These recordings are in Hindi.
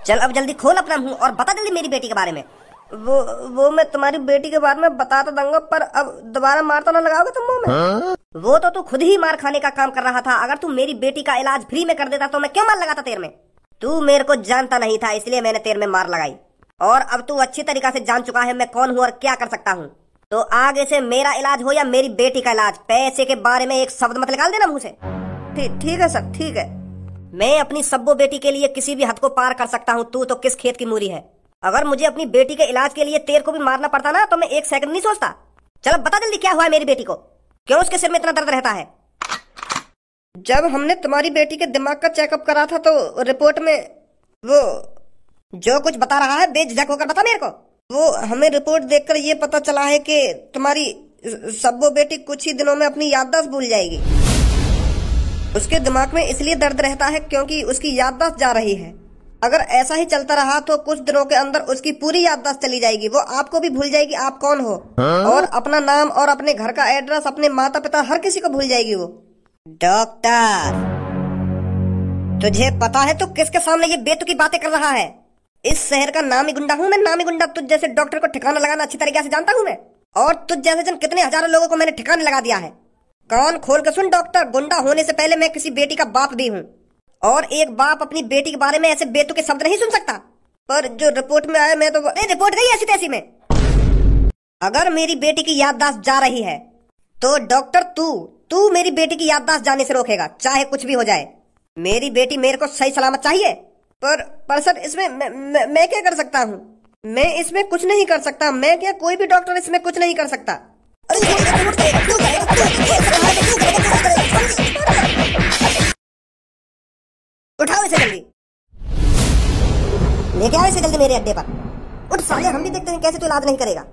चल अब जल्दी खोल अपना मुंह और बता जल्दी मेरी बेटी के बारे में। वो मैं तुम्हारी बेटी के बारे में बता तो दूंगा, पर अब दोबारा मार तो ना लगाओगे तुम मुंह में? वो तो तू खुद ही मार खाने का काम कर रहा था। अगर तू मेरी बेटी का इलाज फ्री में कर देता तो मैं क्यों मार लगाता तेरे में? तू मेरे को जानता नहीं था, इसलिए मैंने तेरे में मार लगाई। और अब तू अच्छी तरीका से जान चुका है मैं कौन हूँ और क्या कर सकता हूँ। तो आगे से मेरा इलाज हो या मेरी बेटी का इलाज, पैसे के बारे में एक शब्द मत निकाल देना मुंह से। ठीक है सर, ठीक है। मैं अपनी सब्बो बेटी के लिए किसी भी हद को पार कर सकता हूँ। तू तो किस खेत की मूरी है। अगर मुझे अपनी बेटी के इलाज के लिए तेरे को भी मारना पड़ता ना तो मैं एक सेकंड नहीं सोचता। चलो बता जल्दी क्या हुआ है मेरी बेटी को, क्यों उसके सिर में इतना दर्द रहता है? जब हमने तुम्हारी बेटी के दिमाग का चेकअप करा था तो रिपोर्ट में वो जो कुछ बता रहा है बेझिझक होकर बता मेरे को। वो हमें रिपोर्ट देखकर ये पता चला है कि तुम्हारी सब्बो बेटी कुछ ही दिनों में अपनी याददाश्त भूल जाएगी। उसके दिमाग में इसलिए दर्द रहता है क्योंकि उसकी याददाश्त जा रही है। अगर ऐसा ही चलता रहा तो कुछ दिनों के अंदर उसकी पूरी याददाश्त चली जाएगी। वो आपको भी भूल जाएगी आप कौन हो, और अपना नाम और अपने घर का एड्रेस, अपने माता पिता, हर किसी को भूल जाएगी वो। डॉक्टर, तुझे पता है तू किसके सामने ये बेतुकी बातें कर रहा है? इस शहर का नामी गुंडा हूँ मैं, नामी गुंडा। तुझ जैसे डॉक्टर को ठिकाना लगाना अच्छी तरीके से जानता हूँ मैं, और तुझ जैसे जन कितने हजारों लोगों को मैंने ठिकाने लगा दिया है। कान खोल कर सुन डॉक्टर, गुंडा होने से पहले मैं किसी बेटी का बाप भी हूँ, और एक बाप अपनी बेटी के बारे में ऐसे बेतुके शब्द नहीं सुन सकता। पर जो रिपोर्ट में आया मैं तो रिपोर्ट गई ऐसी तैसी में। अगर मेरी बेटी की याददाश्त जा रही है तो डॉक्टर तू मेरी बेटी की याददाश्त जाने से रोकेगा, चाहे कुछ भी हो जाए। मेरी बेटी मेरे को सही सलामत चाहिए। पर सर इसमें मैं क्या कर सकता हूँ? मैं इसमें कुछ नहीं कर सकता। मैं क्या, कोई भी डॉक्टर इसमें कुछ नहीं कर सकता। उठाओ इसे जल्दी, लेके आओ इसे जल्दी मेरे अड्डे पर। उठ साले, हम भी देखते हैं कैसे तू इलाज नहीं करेगा।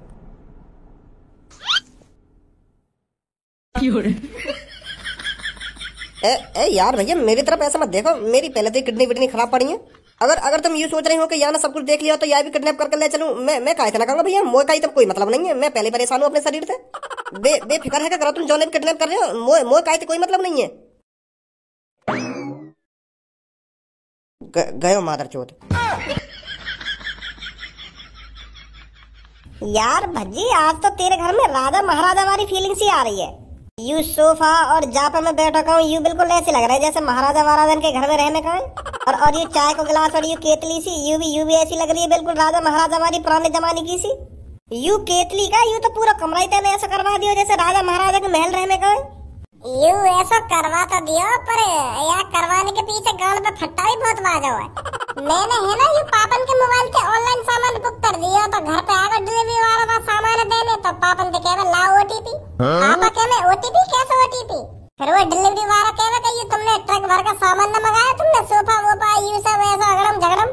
ए यार भैया, मेरी तरफ ऐसा मत देखो, मेरी पहले से किडनी विडनी खराब पड़ी है। अगर तुम ये सोच रहे हो कि यहाँ ना सब कुछ देख लिया तो यहाँ भी किडनैप करके ले चलूं, मैं काहे ना कहूँगा भैया। मोए का तो कोई मतलब नहीं है, मैं पहले परेशान हूँ अपने शरीर से। बेफिक्र है क्या करो तुम, जो भी किडनैप कर रहे हो, मोए का कोई मतलब नहीं है। गयो मादरचोद। यार भज्जी, आज तो तेरे घर में राजा महाराजा वाली फीलिंग सी आ रही है। यू सोफा और जापा में बैठा हूँ, यू बिल्कुल ऐसे लग रहा है जैसे महाराजा महाराजा के घर में रहने का है। और यू चाय को गिलास और यू केतली सी, यू भी ऐसी लग रही है बिल्कुल राजा महाराजा वाली पुराने जमाने की सी। यू केतली का, यू तो पूरा कमरा ही तेने ऐसा करवा दिया जैसे राजा महाराजा के महल रहने का है। यू ऐसा करवा तो दियो, पर यार करवाने के पीछे गाल पे फट्टा भी बहुत बाजा हुआ है। मैंने है ना ये पापन के मोबाइल के ऑनलाइन सामान बुक कर दिया, तो घर पे आकर डिलीवरी वाला था सामान देने, तो पापन से कहे ला ओटीपी। पापा कहे ओटीपी कैसे ओटीपी? फिर वो डिलीवरी वाला कहे ये तुमने ट्रक भर का सामान न मंगाया, तुमने सोफा वोफा यू सब ऐसा अगड़म झगड़म।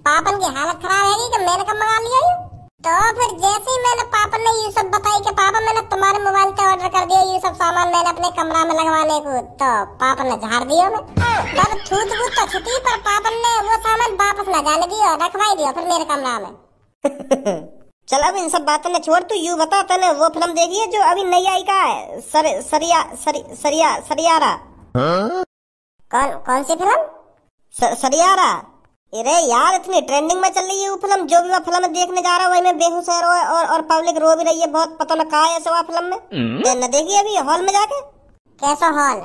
पापन की हालत खराब है कि मैंने कब मंगा लिया। तो फिर जैसे ही मैंने पापा ने ये सब बताई कि पापा मैंने तुम्हारे मोबाइल से ऑर्डर कर दिया ये सब सामान मैंने अपने कमरा में लगवाने को, तो पापा ने झाड़ दिया मैं। तब छूट तो छुटी, पर पापा ने वो सामान वापस न जाने दिया, रखवाई दिया फिर मेरे कमरा में। चल अब इन सब बातों ने छोड़, तू यू बता तूने वो फिल्म देखी है जो अभी नई आई का है, सरियारा? कौन सी फिल्म? सरियारा। अरे यार इतनी ट्रेंडिंग में चल रही है वो फिल्म। जो भी वह फिल्म देखने जा रहा है वही में बेहोश है और पब्लिक रो भी रही है बहुत। पता न कहा है ऐसा वह फिल्म में न देखी अभी हॉल में जाके? कैसा हॉल?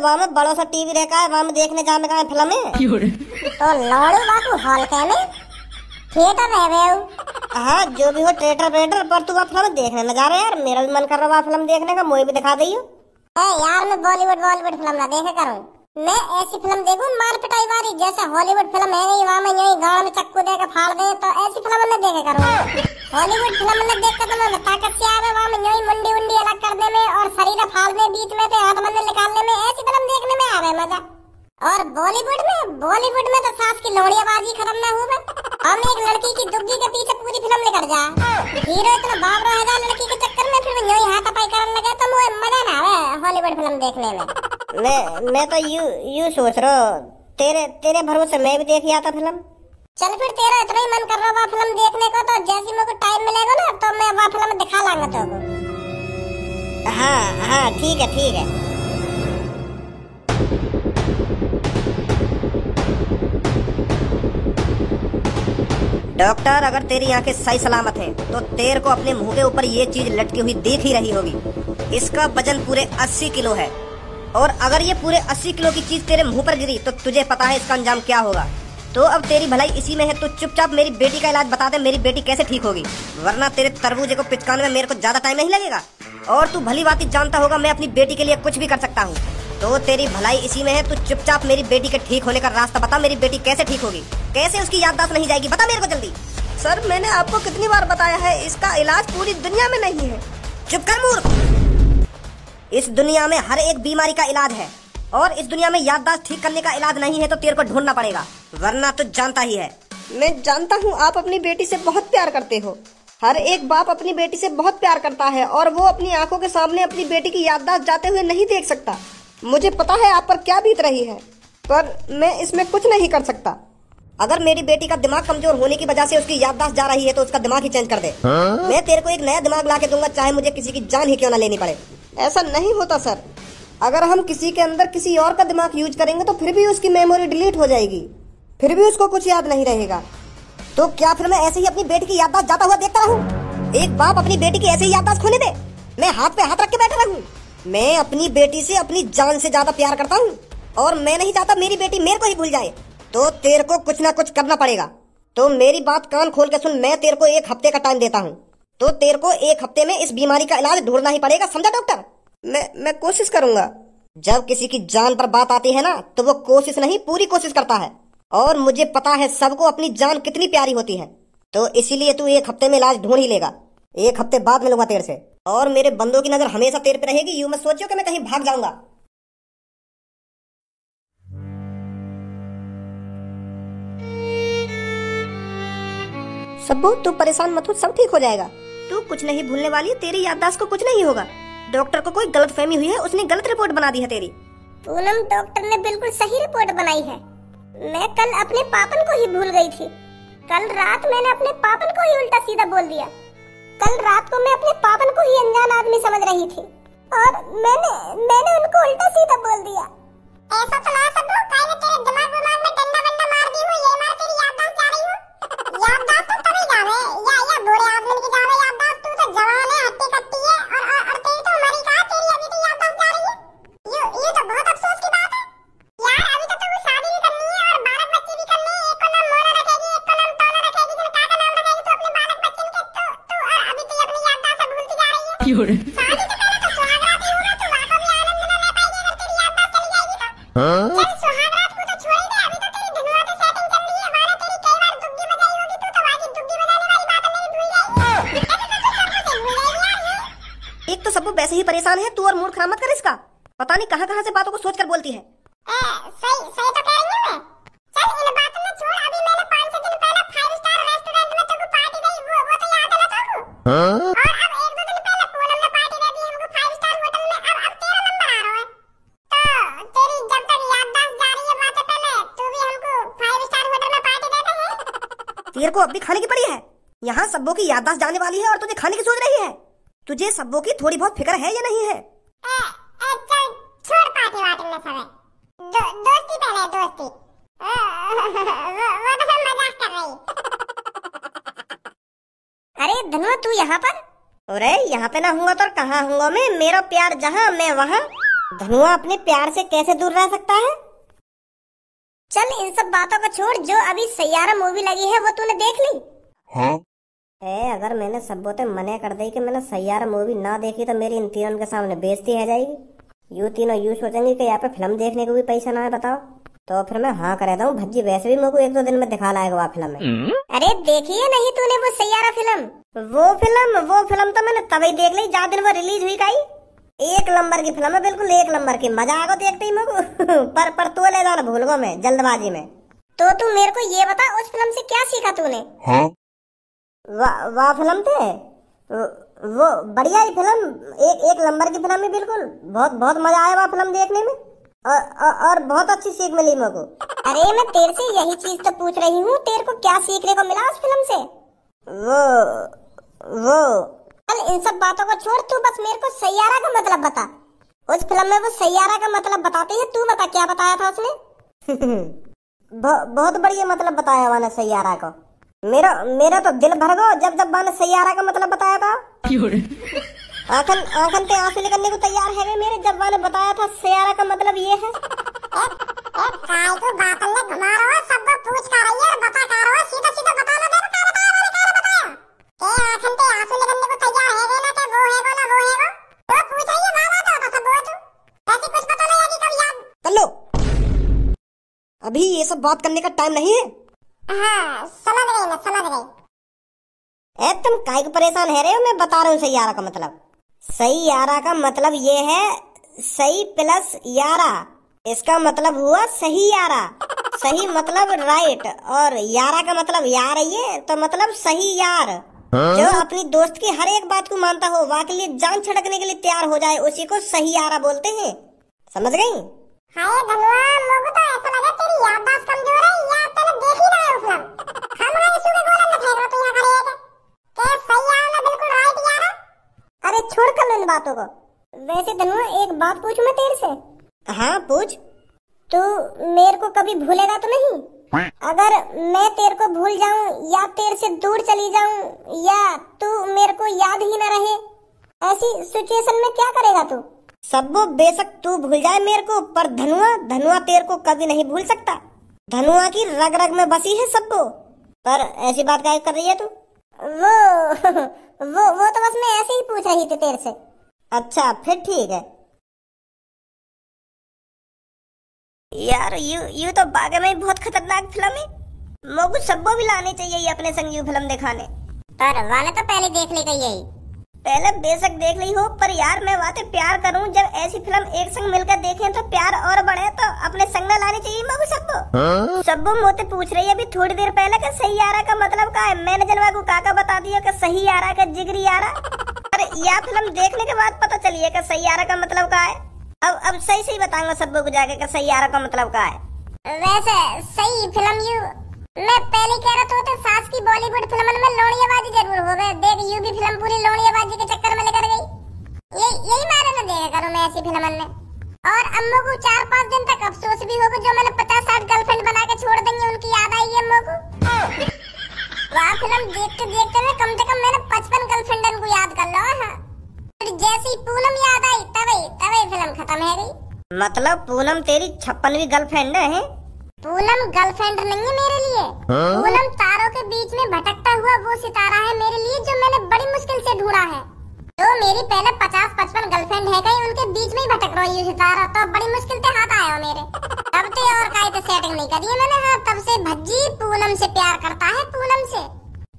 वहाँ में बड़ा सा टीवी रखा है, वहाँ में देखने जाने का फिल्म है। तो लौड़ू बाकू हॉल कहने थिएटर है वे। हाँ जो भी हो थिएटर, पर तू वह फिल्म देखने न जा रहा यार। मेरा भी मन कर रहा है फिल्म देखने का, मुझे भी दिखा दी यार। मैं बॉलीवुड फिल्म ना देखे करूँ, मैं ऐसी फिल्म देखूं मार पिटाई वाली, जैसे हॉलीवुड फिल्म है वहाँ में यही गाँव में चक्कू देकर फाड़ दे, तो ऐसी फिल्म न देखे करूँ। हॉलीवुड फिल्म न देख कर तो मैं ताकत से आवे वहाँ में यही मुंडी उंडी अलग कर दे में और शरीर फाड़ने बीच में से हाथ बंदे निकालने में, ऐसी फिल्म देखने में आवे मजा। और बॉलीवुड में तो सास की लोड़ियाबाजी खत्म ना हुआ। हम एक लड़की की दुग्गी के पीछे पूरी फिल्म निकल जा, हीरो इतना बाप रह जा लड़की के चक्कर में, फिर यही हाथापाई करने लगे, तो मुझे मजा ना आवे हॉलीवुड फिल्म देखने में। मैं तो यू सोच रहा हूँ तेरे भरोसे मैं भी देख आता फिल्म। चल फिर तेरा इतना ही मन कर रहा है फिल्म देखने को, तो जैसे मेरे को टाइम मिलेगा ना तो मैं वह फिल्म दिखा लाऊंगा तेरे को। हाँ ठीक है। डॉक्टर, अगर तेरी आंखें सही सलामत हैं, तो तेरे को अपने मुंह के ऊपर ये चीज लटकी हुई दिख ही रही होगी। इसका वजन पूरे 80 किलो है, और अगर ये पूरे 80 किलो की चीज तेरे मुंह पर गिरी तो तुझे पता है इसका अंजाम क्या होगा। तो अब तेरी भलाई इसी में है, तो चुपचाप मेरी बेटी का इलाज बता दे, मेरी बेटी कैसे ठीक होगी, वरना तेरे तरबूजे को पिचकाने में मेरे को ज्यादा टाइम नहीं लगेगा। और तू भली बात जानता होगा मैं अपनी बेटी के लिए कुछ भी कर सकता हूँ। तो तेरी भलाई इसी में है, तू चुपचाप मेरी बेटी के ठीक होने का रास्ता बता। मेरी बेटी कैसे ठीक होगी, कैसे उसकी याददाश्त नहीं जाएगी, बता मेरे को जल्दी। सर, मैंने आपको कितनी बार बताया है, इसका इलाज पूरी दुनिया में नहीं है। चुप कर मूर्ख। इस दुनिया में हर एक बीमारी का इलाज है, और इस दुनिया में याददाश्त ठीक करने का इलाज नहीं है, तो तेरे को ढूंढना पड़ेगा, वरना तू जानता ही है। मैं जानता हूँ आप अपनी बेटी से बहुत प्यार करते हो। हर एक बाप अपनी बेटी से बहुत प्यार करता है, और वो अपनी आंखों के सामने अपनी बेटी की याददाश्त जाते हुए नहीं देख सकता। मुझे पता है आप पर क्या बीत रही है, पर मैं इसमें कुछ नहीं कर सकता। अगर मेरी बेटी का दिमाग कमजोर होने की वजह से उसकी याददाश्त जा रही है, तो उसका दिमाग ही चेंज कर दे। मैं तेरे को एक नया दिमाग ला के दूंगा, चाहे मुझे किसी की जान ही क्यों ना लेनी पड़े। ऐसा नहीं होता सर। अगर हम किसी के अंदर किसी और का दिमाग यूज करेंगे तो फिर भी उसकी मेमोरी डिलीट हो जाएगी, फिर भी उसको कुछ याद नहीं रहेगा। तो क्या फिर मैं ऐसे ही अपनी बेटी की याददाश्त जाता हुआ देखता रहूं? एक बाप अपनी बेटी की ऐसे ही याददाश्त खोने दे? मैं हाथ पे हाथ रख के बैठा रहूं? मैं अपनी बेटी से अपनी जान से ज्यादा प्यार करता हूँ, और मैं नहीं चाहता मेरी बेटी मेरे को ही भूल जाए। तो तेरे को कुछ ना कुछ करना पड़ेगा। तो मेरी बात कान खोल के सुन, मैं तेरे को 1 हफ्ते का टाइम देता हूँ। तो तेरे को 1 हफ्ते में इस बीमारी का इलाज ढूंढना ही पड़ेगा, समझा डॉक्टर? मैं कोशिश करूंगा। जब किसी की जान पर बात आती है ना, तो वो कोशिश नहीं पूरी कोशिश करता है, और मुझे पता है सबको अपनी जान कितनी प्यारी होती है। तो इसीलिए तू 1 हफ्ते में इलाज ढूंढ ही लेगा। 1 हफ्ते बाद मिलूंगा तेरे से, और मेरे बंदों की नजर हमेशा तेरे पे रहेगी। यूं मत सोचियो कि मैं कहीं भाग जाऊंगा। सब्बू, तू परेशान मत हो, सब ठीक हो जाएगा। तू कुछ नहीं भूलने वाली, तेरी याददाश्त को कुछ नहीं होगा। डॉक्टर को कोई गलतफहमी हुई है, उसने गलत रिपोर्ट बना दी है तेरी। पूनम, डॉक्टर ने बिल्कुल सही रिपोर्ट बनाई है। मैं कल अपने पापन को ही भूल गई थी। कल रात मैंने अपने पापन को ही उल्टा सीधा बोल दिया। कल रात को मैं अपने पापन को ही अनजान आदमी समझ रही थी, और मैंने उनको उल्टा सीधा बोल दिया। ऐसा तो ना सब काहे में तेरे दिमाग में डंडा वंडा मार दी हो, ये मार तेरी याददाश्त जा रही हो। याददाश्त तो तभी जावे या बुरे आदमी की जावे याददाश्त। तू तो जवान है, हट्टी कट्टी है, और तेरी तो उम्र ही कहां, तेरी अभी तो याददाश्त जा रही है। ये तो बहुत अफसोस की बात है यार। अभी तो तू शादी भी करनी है और बालक बच्चे भी करने हैं। एक को नाम मोना रखेगी, एक को नाम तोना रखेगी, फिर का नाम रखेगी तो अपने बालक बच्चे के। तो और अभी तो अपनी याददाश्त भूलती जा रही है। शादी से पहले तो सुहागरात ही होगा, तो वाकई में आनंद न ले पाएगी अगर तेरी याददाश्त चली जाएगी तो। चल सुहागरात को तो छोड़ ही दे, अभी तो तेरी धनुआ से सेटिंग चल रही है। माना तेरी कई बार दुग्गी बजाई होगी, तू तो बाकी दुग्गी बजाने वाली बात मेरी भूल जाएगी। ऐसे तो भूल जाएगी यार। एक तो सब वैसे ही परेशान है, तू और मूड खराब मत कर इसका। पता नहीं कहां से बातों को सोचकर बोलती है। सही तो कह रही हूं मैं। चल इन बातों में छोड़, अभी मैंने 5-6 दिन पहले 5 स्टार रेस्टोरेंट में तुमको पार्टी दी, वो तो याद है ना तुमको? और अब 1-2 दिन पहले पूनम ने पार्टी दे दी हमको 5 स्टार होटल में। अब तेरा नंबर आ रहा है, तो तेरी जब तक याददाश्त जा रही है बातें, पहले तू भी हमको 5 स्टार होटल में पार्टी दे दे। तेरे को अब भी खाने की पड़ी है। यहाँ सब्बों की याददाश्त जाने वाली है और तुझे खाने की सोच रही है। तुझे सब्बों की थोड़ी बहुत फिक्र है या नहीं है? चल छोड़ पार्टी वार्टी में सब, दोस्ती पहले दोस्ती। वो तो हम मजाक कर रही। अरे धनुआ, तू यहाँ पर? अरे यहाँ पे ना हूँगा तो कहाँ हूँगा मैं? मेरा प्यार जहाँ मैं वहाँ। धनुआ अपने प्यार से कैसे दूर रह सकता है? चल इन सब बातों को छोड़, जो अभी सैयारा मूवी लगी है वो तूने देख ली? हाँ। अगर मैंने सबों से मना कर दी कि मैंने सैयारा मूवी ना देखी तो मेरी इन तीनों के सामने बेइज्जती हो जाएगी। यू तीनों यूं सोचेंगे कि यहाँ पे फिल्म देखने को भी पैसा ना है, बताओ। तो फिर मैं हाँ कर देता हूँ। भज्जी वैसे भी मेरे को 1-2 दिन में दिखा लाएगा वहाँ फिल्म में। अरे देखी है नहीं तूने वो सैयारा फिल्म? वो फिल्म तो मैंने तभी देख ली जहाँ दिन वो रिलीज हुई। काई 1 नंबर की फिल्म है, बिल्कुल 1 नंबर की। मजा आएगा देखते ही मेरे को। पर तो ले जाना भूल गो मैं जल्दबाजी में। तो तू मेरे को ये बता, उस फिल्म से क्या सीखा तूने? हाँ। वाह फिल्म थे वो, बढ़िया ही फिल्म, एक नंबर की फिल्म है बिल्कुल। बहुत मजा आया वह फिल्म देखने में, और बहुत अच्छी सीख मिली मेरे को। अरे मैं तेरे से यही चीज तो पूछ रही हूँ, तेरे को क्या सीखने को मिला उस फिल्म से? वो चल इन सब बातों को छोड़, तू बस मेरे को सैयारा का मतलब बता। उस फिल्म में वो सैयारा का मतलब बताते हैं, तू बता क्या बताया था उसने? बहुत बढ़िया मतलब बताया मैंने सैयारा को। मेरा मेरा तो दिल भर गो जब जब मैंने सैयारा का मतलब बताया था। आखन आखन ते आंसू निकलने को तैयार है वे मेरे जब मैंने बताया था सैयारा का मतलब ये है। काय को बातल ने घुमा रहा है, सबको पूछ कर रही है, बता कर रहा है, सीधा सीधा बता ना, दे का बताया ते आखन ते आंसू निकलने को तैयार है ना, के वो है ना वो है तो पूछ रही है वाला तो सब वो तू ऐसे कुछ पता नहीं है कि कब याद कर लो, अभी ये सब बात करने का टाइम नहीं है। हाँ समझ गई मैं, समझ गई। ए तुम काहे को परेशान है रहे हो, मैं बता रहा हूँ सैयारा का मतलब। सैयारा का मतलब ये है सही प्लस यारा, इसका मतलब हुआ सही यारा। सही मतलब राइट और यारा का मतलब यार ये तो मतलब सही यार। जो अपनी दोस्त की हर एक बात को मानता हो, वहाँ के लिए जान छिड़कने के लिए तैयार हो जाए, उसी को सही यारा बोलते हैं। समझ गई? हाय धनुआ, मुझे तो ऐसा लगा तेरी याददाश्त कमजोर है या तूने देख ही रहा है फिल्म। हमारे इशू के गोला में फेंक रहा तू यहाँ खड़े है के सही यार ना बिल्कुल राइट यार। अरे छोड़ कर लो इन बातों को। वैसे धनुआ एक बात पूछूं मैं तेरे से? हाँ पूछ। तू मेरे को कभी भूलेगा तो नहीं? अगर मैं तेरे को भूल जाऊं या तेरे से दूर चली जाऊं या तू मेरे को याद ही न रहे, ऐसी सिचुएशन में क्या करेगा तू? सबो बेशक तू भूल जाए मेरे को, पर धनुआ तेरे को कभी नहीं भूल सकता। धनुआ की रग रग में बसी है सबको। पर ऐसी बात क्या कर रही है तू? वो तो बस मैं ऐसे ही पूछ रही थी तेरे से। अच्छा फिर ठीक है यार। यू तो बागे में बहुत खतरनाक फिल्म है। मोगू सबको भी लाने चाहिए अपने संग यू फिल्म दिखाने। पर वाले तो पहले देख ली गई यही। पहले बेशक देख ली हो, पर यार मैं वाते प्यार करूं, जब ऐसी फिल्म एक संग मिलकर देखें तो प्यार और बढ़े, तो अपने संग में लानी चाहिए मोगू सबको। सबको मोते पूछ रही है अभी थोड़ी देर पहले कि सही यारा का मतलब क्या है। मैंने जनवा को काका बता दिया कि सही यारा का जिगरी यारा। अरे यह फिल्म देखने के बाद पता चली है कि सही यारा का मतलब क्या है। अब सही सही बताऊंगा सबको जाके कि सही यारा का मतलब क्या है। वैसे सही फिल्म यू मैं पहले कह रहा था, सास की बॉलीवुड फिल्म में लोड़ीबाजी जरूर हो गए। देख यू भी फिल्म पूरी लोड़ीबाजी के चक्कर में लेकर गई। यही मारे ना देखा करूं मैं ऐसी फिल्म में। और अम्मू को 4-5 दिन तक अफसोस भी होगा जो मैंने 50-60 गर्लफ्रेंड बना के छोड़ देंगे, उनकी याद आएगी अम्मू को। वह फिल्म देखते देखते में कम से कम मैंने 55 गर्लफ्रेंड को याद कर लो। हाँ जैसी पूनम याद आई तभी फिल्म खत्म है गई। मतलब पूनम तेरी 56वीं गर्लफ्रेंड है? पूनम गर्लफ्रेंड नहीं है मेरे लिए। पूनम तारों के बीच में भटकता हुआ वो सितारा है मेरे लिए, जो मैंने बड़ी मुश्किल से ढूंढा है। तो मेरी पहले 50-55 गर्लफ्रेंड है गई, उनके बीच में ही भटक रही है सितारा, तो बड़ी मुश्किल से हाथ आया मेरे। तब से और काहे तो सेटिंग नहीं करी है मैंने। हाँ तब से भज्जी पूनम से प्यार करता है, पूनम से।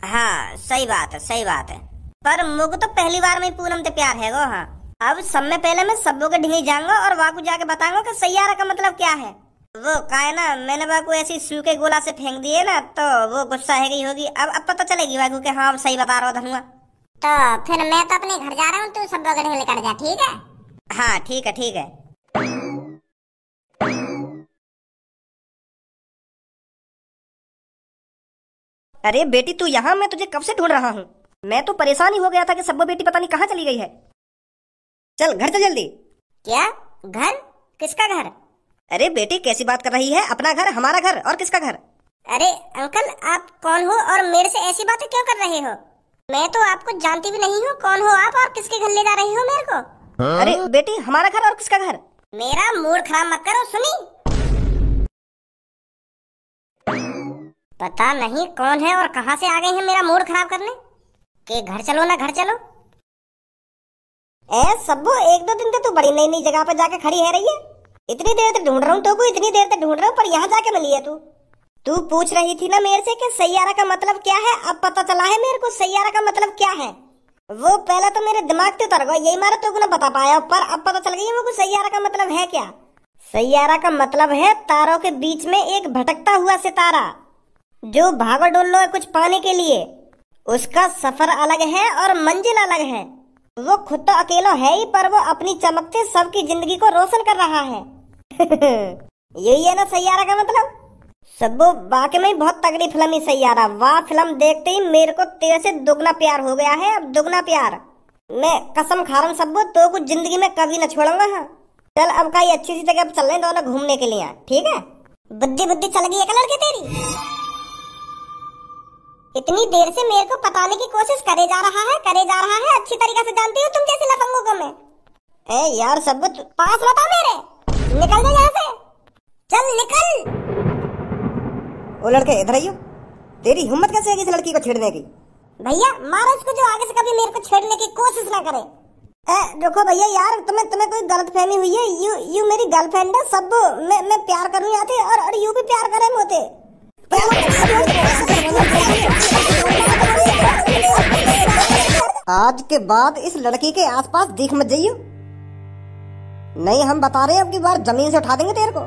हाँ सही बात है, सही बात है। पर मुझको तो पहली बार में पूनम से प्यार है वो। हाँ अब सब में पहले मैं सबों के ढिंगी जाऊंगा और वाकू जाके बताऊंगा कि सैयारा का मतलब क्या है। वो का है ना, मैंने वाकू ऐसी सूखे गोला से फेंक दिए ना, तो वो गुस्सा है गई होगी। अब पता चलेगी वाकू के हाँ सही बता रहा हूँ धनुआ। तो फिर मैं तो अपने घर जा रहा हूँ, तू सबों के ढिंगी लेकर जा, ठीक है? हाँ ठीक है ठीक है। अरे बेटी तू यहाँ, मैं तुझे कब से ढूंढ रहा हूँ। मैं तो परेशान ही हो गया था कि सब्बो बेटी पता नहीं कहाँ चली गई है। चल घर चल जल्दी। क्या घर? किसका घर? अरे बेटी कैसी बात कर रही है, अपना घर, हमारा घर, और किसका घर? अरे अंकल आप कौन हो और मेरे से ऐसी बातें क्यों कर रहे हो? मैं तो आपको जानती भी नहीं हूँ। कौन हो आप और किसके घर ले जा रही हो मेरे को? अरे बेटी हमारा घर और किसका घर? मेरा मूड खराब मत करो। सुनी, पता नहीं कौन है और कहां से आ गए हैं मेरा मूड खराब करने। के घर चलो ना, घर चलो। ए सब्बो, 1-2 दिन से तू बड़ी नई नई जगह पर जाके खड़ी है रही है। इतनी देर से ढूंढ रहा हूँ तो को, इतनी देर से ढूंढ रहा हूँ, पर यहाँ जाके मिली है तू पूछ रही थी ना मेरे से कि सैयारा का मतलब क्या है। अब पता चला है मेरे को सैयारा का मतलब क्या है। वो पहले तो मेरे दिमाग से उतर गया, यही मारा तो ना बता पाया, पर अब पता चल गई है वो सैयारा का मतलब है क्या। सैयारा का मतलब है तारों के बीच में एक भटकता हुआ सितारा जो भागा डोल है कुछ पाने के लिए। उसका सफर अलग है और मंजिल अलग है। वो खुद तो अकेला है ही, पर वो अपनी चमक से सबकी जिंदगी को रोशन कर रहा है। यही है ना सैयारा का मतलब। सबो वाकई में बहुत तगड़ी फिल्म है सैयारा। वाह फिल्म देखते ही मेरे को तेरे से दुगना प्यार हो गया है, अब दुगना प्यार। मैं कसम खा रहा हूँ सबो, तो कुछ जिंदगी में कभी न छोड़ूंगा। हाँ चल अब कहीं अच्छी सी जगह चल रहे दोनों घूमने के लिए, ठीक है? बुद्धि चल गई है कलर की तेरी। इतनी देर से मेरे को पताने की कोशिश करे जा रहा है। अच्छी तरीके से जानती हो तुम जैसे लफंगों को मैं। ए यार सब पास मत आ मेरे, निकल जा यहाँ से, चल निकल। ओ लड़के इधर आइयो, तेरी हिम्मत कैसे है इस लड़की को छेड़ने की? भैया मारो इसको, जो आगे से कभी मेरे को छेड़ने की कोशिश ना करे। रुको भैया यार, तुम्हें कोई गलतफहमी हुई है। यू मेरी गर्लफ्रेंड है, सब मैं प्यार करूँ आती और यू भी प्यार करे मोते। आज के बाद इस लड़की के आसपास दिख मत जाइयो, नहीं हम बता रहे हैं अब की बार जमीन से उठा देंगे तेरे को।